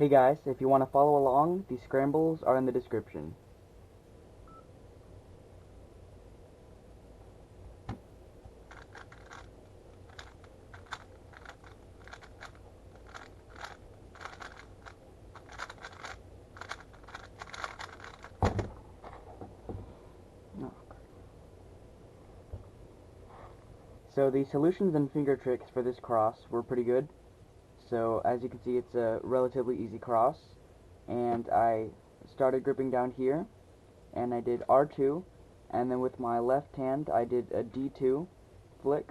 Hey guys, if you want to follow along, the scrambles are in the description. So the solutions and finger tricks for this cross were pretty good. So as you can see, it's a relatively easy cross. And I started gripping down here, and I did R2, and then with my left hand I did a D2 flick,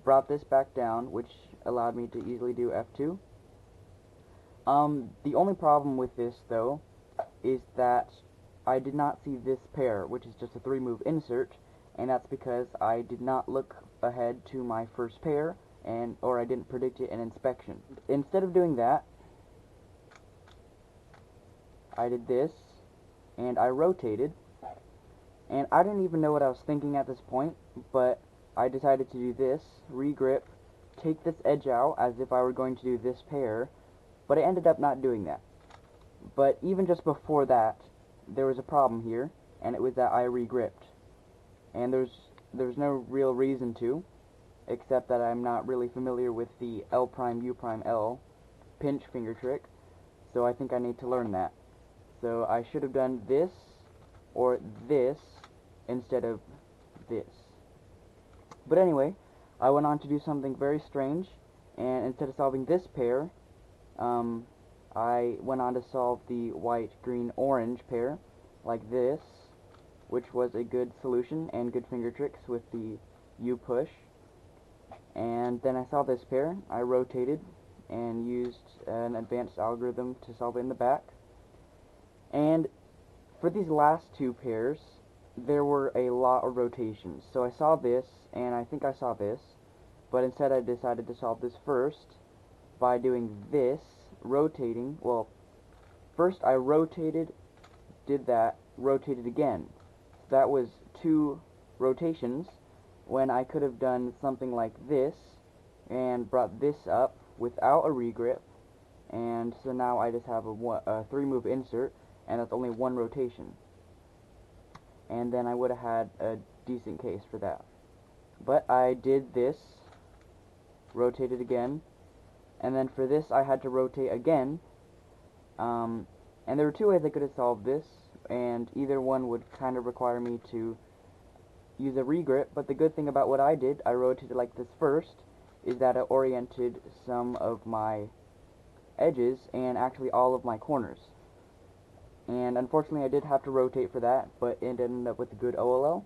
brought this back down, which allowed me to easily do F2. The only problem with this, though, is that I did not see this pair, which is just a 3-move insert, and that's because I did not look ahead to my first pair, or I didn't predict it in inspection. Instead of doing that, I did this, and I rotated, and I didn't even know what I was thinking at this point, but I decided to do this, regrip, take this edge out as if I were going to do this pair, but I ended up not doing that. But even just before that, there was a problem here, and it was that I regripped. And there's no real reason to, except that I'm not really familiar with the L' U' L pinch finger trick, so I think I need to learn that. So I should have done this, or this, instead of this. But anyway, I went on to do something very strange, and instead of solving this pair, I went on to solve the white, green, orange pair, like this, which was a good solution and good finger tricks with the U push. And then I saw this pair, I rotated and used an advanced algorithm to solve it in the back. And for these last two pairs, there were a lot of rotations. So I saw this, and I think I saw this, but instead I decided to solve this first by doing this, rotating. Well, first I rotated, did that, rotated again. So that was 2 rotations, when I could have done something like this, and brought this up without a regrip, and so now I just have a 3-move insert, and that's only 1 rotation. And then I would have had a decent case for that. But I did this, rotated again, and then for this I had to rotate again, and there were 2 ways I could have solved this, and either one would kind of require me to use a regrip, but the good thing about what I did, I rotated like this first, is that I oriented some of my edges and actually all of my corners. And unfortunately I did have to rotate for that, but it ended up with a good OLL.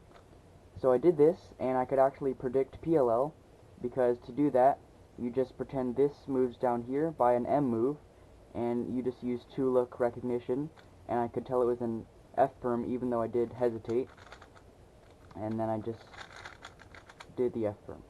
So I did this, and I could actually predict PLL, because to do that, you just pretend this moves down here by an M move, and you just use 2-look recognition, and I could tell it was an F-perm even though I did hesitate, and then I just did the F-perm.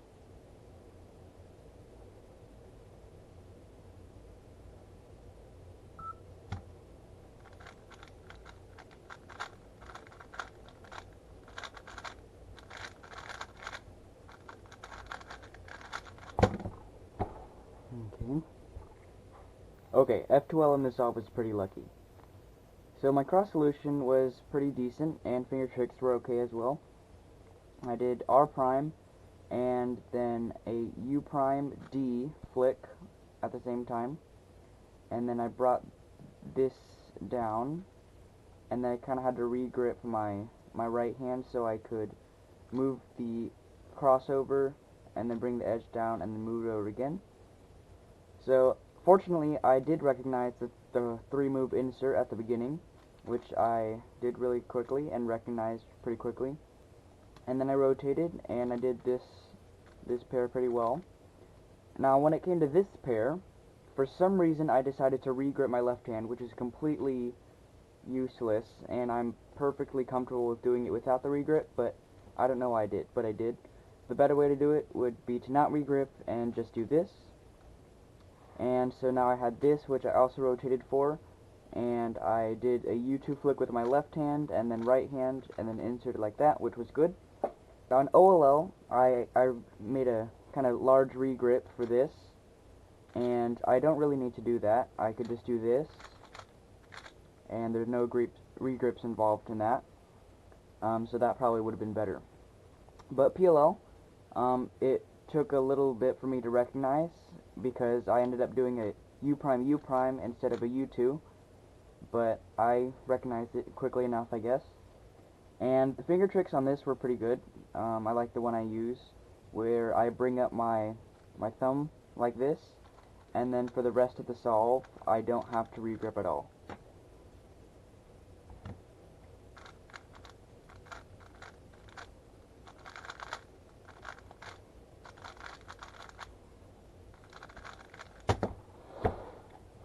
Okay, F2L in this solve was pretty lucky. So my cross solution was pretty decent, and finger tricks were okay as well. I did R prime, and then a U prime D flick at the same time, and then I brought this down, and then I kind of had to regrip my right hand so I could move the crossover, and then bring the edge down, and then move it over again. So fortunately, I did recognize the 3-move insert at the beginning, which I did really quickly and recognized pretty quickly. And then I rotated, and I did this pair pretty well. Now, when it came to this pair, for some reason I decided to regrip my left hand, which is completely useless, and I'm perfectly comfortable with doing it without the regrip, but I don't know why I did, but I did. The better way to do it would be to not regrip and just do this. And so now I had this, which I also rotated for, and I did a U2 flick with my left hand, and then right hand, and then inserted like that, which was good. On OLL, I made a kind of large regrip for this, and I don't really need to do that. I could just do this, and there's no regrips involved in that, so that probably would have been better. But PLL, it took a little bit for me to recognize, because I ended up doing a U prime instead of a U2, but I recognized it quickly enough, I guess. And the finger tricks on this were pretty good. I like the one I use, where I bring up my thumb like this, and then for the rest of the solve, I don't have to regrip at all.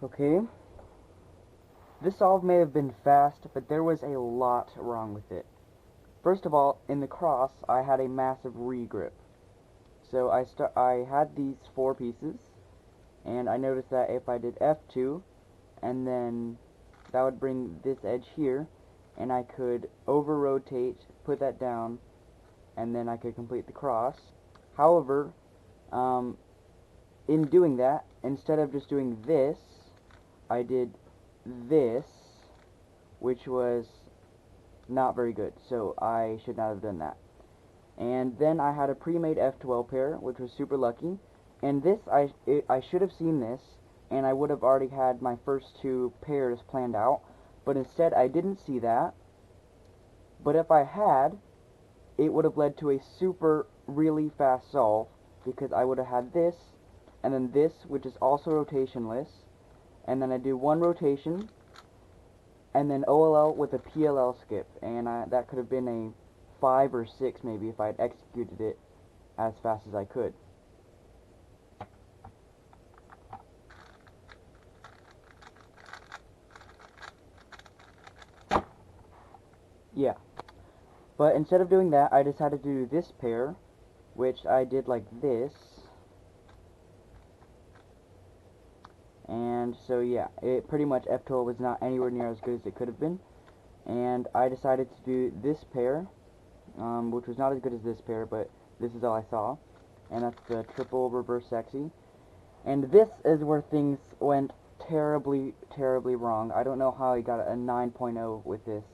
Okay, this solve may have been fast, but there was a lot wrong with it. First of all, in the cross, I had a massive regrip. So I had these 4 pieces, and I noticed that if I did F2, and then that would bring this edge here, and I could over-rotate, put that down, and then I could complete the cross. However, in doing that, instead of just doing this, I did this, which was not very good, so I should not have done that. And then I had a pre-made F12 pair, which was super lucky, and this, I should have seen this, and I would have already had my first 2 pairs planned out, but instead I didn't see that. But if I had, it would have led to a super really fast solve, because I would have had this, and then this, which is also rotationless, and then I do 1 rotation, and then OLL with a PLL skip, and that could have been a 5 or 6 maybe if I had executed it as fast as I could. Yeah. But instead of doing that, I decided to do this pair, which I did like this. And so yeah, it pretty much F12 was not anywhere near as good as it could have been. And I decided to do this pair, which was not as good as this pair, but this is all I saw. And that's the triple reverse sexy. And this is where things went terribly, terribly wrong. I don't know how I got a 9.0 with this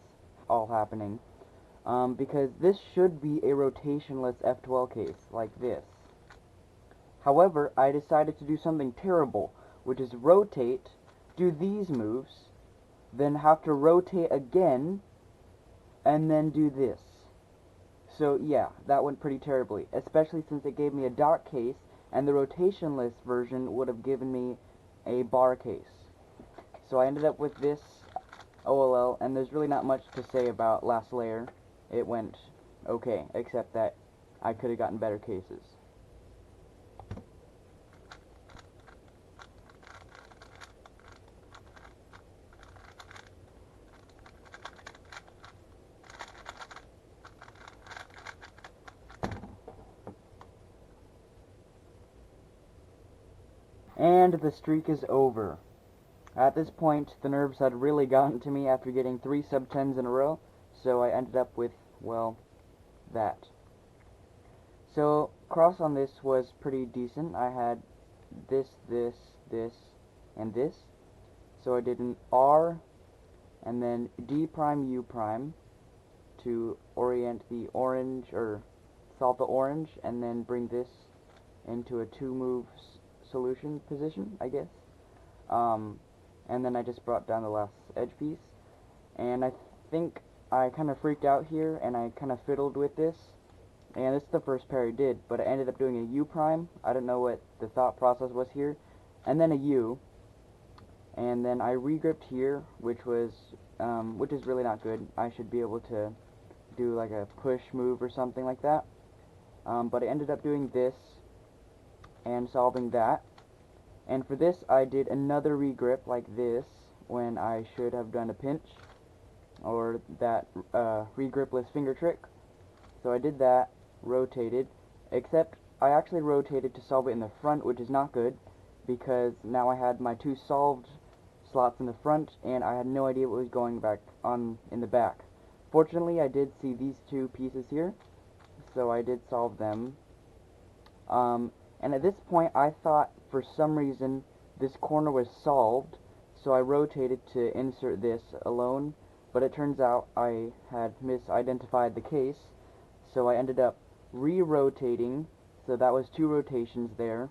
all happening. Because this should be a rotationless F12 case, like this. However, I decided to do something terrible, which is rotate, do these moves, then have to rotate again, and then do this. So yeah, that went pretty terribly, especially since it gave me a dot case, and the rotationless version would have given me a bar case. So I ended up with this OLL, and there's really not much to say about last layer. It went okay, except that I could have gotten better cases. And the streak is over. At this point, the nerves had really gotten to me after getting 3 sub-10s in a row, so I ended up with, well, that. So, cross on this was pretty decent. I had this, and this. So I did an R, and then D prime, U prime, to orient the orange, or solve the orange, and then bring this into a 2-move solution position, I guess. And then I just brought down the last edge piece. And I think I kind of freaked out here, and I kind of fiddled with this. And this is the first pair I did, but I ended up doing a U prime. I don't know what the thought process was here. And then a U. And then I regripped here, which is really not good. I should be able to do like a push move or something like that. But I ended up doing this and solving that. And for this, I did another regrip like this when I should have done a pinch, or that regripless finger trick. So I did that, rotated, except I actually rotated to solve it in the front, which is not good, because now I had my 2 solved slots in the front, and I had no idea what was going back on in the back. Fortunately, I did see these 2 pieces here, so I did solve them. And at this point, I thought for some reason this corner was solved, so I rotated to insert this alone, but it turns out I had misidentified the case, so I ended up re-rotating, so that was 2 rotations there,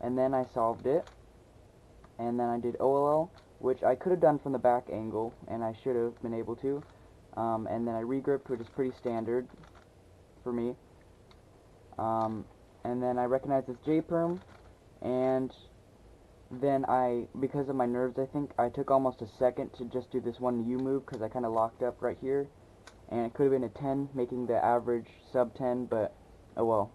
and then I solved it, and then I did OLL, which I could have done from the back angle, and I should have been able to, and then I regripped, which is pretty standard for me, and then I recognized this J-perm, and then because of my nerves, I think, I took almost a second to just do this one U move, because I kind of locked up right here, and it could have been a 10, making the average sub 10, but oh well.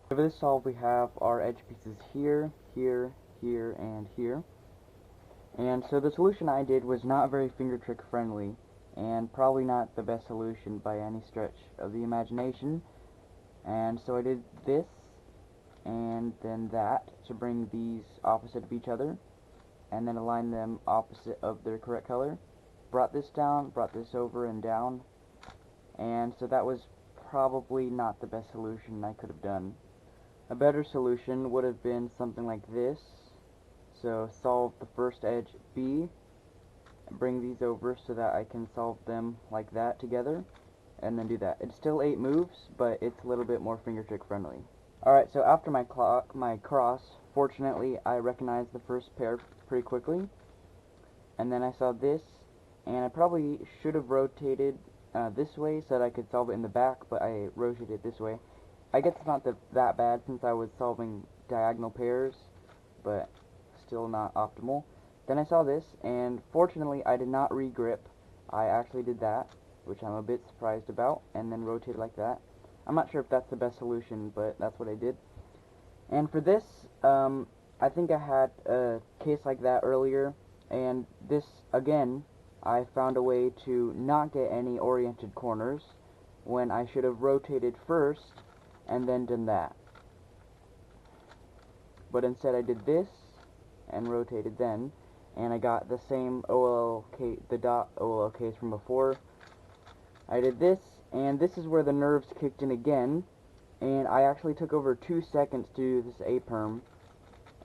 For this solve, we have our edge pieces here, here, here, and here. And so the solution I did was not very finger trick friendly, and probably not the best solution by any stretch of the imagination. And so I did this, and then that, to bring these opposite of each other, and then align them opposite of their correct color. Brought this down, brought this over and down, and so that was probably not the best solution I could have done. A better solution would have been something like this. So solve the first edge B, bring these over so that I can solve them like that together, and then do that. It's still 8 moves, but it's a little bit more finger trick friendly. Alright, so after my cross, fortunately I recognized the first pair pretty quickly, and then I saw this, and I probably should have rotated this way so that I could solve it in the back, but I rotated it this way. I guess it's not that bad since I was solving diagonal pairs, but still not optimal. Then I saw this, and fortunately I did not regrip. I actually did that, which I'm a bit surprised about, and then rotated like that. I'm not sure if that's the best solution, but that's what I did. And for this, I think I had a case like that earlier, and this, again, I found a way to not get any oriented corners when I should have rotated first and then done that. But instead I did this and rotated then, and I got the same OLL case, the dot OLL case from before. I did this, and this is where the nerves kicked in again, and I actually took over 2 seconds to do this A-perm,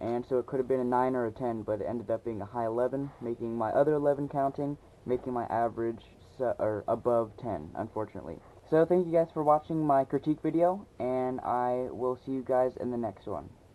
and so it could have been a 9 or a 10, but it ended up being a high 11, making my other 11 counting, making my average above 10, unfortunately. So thank you guys for watching my critique video, and I will see you guys in the next one.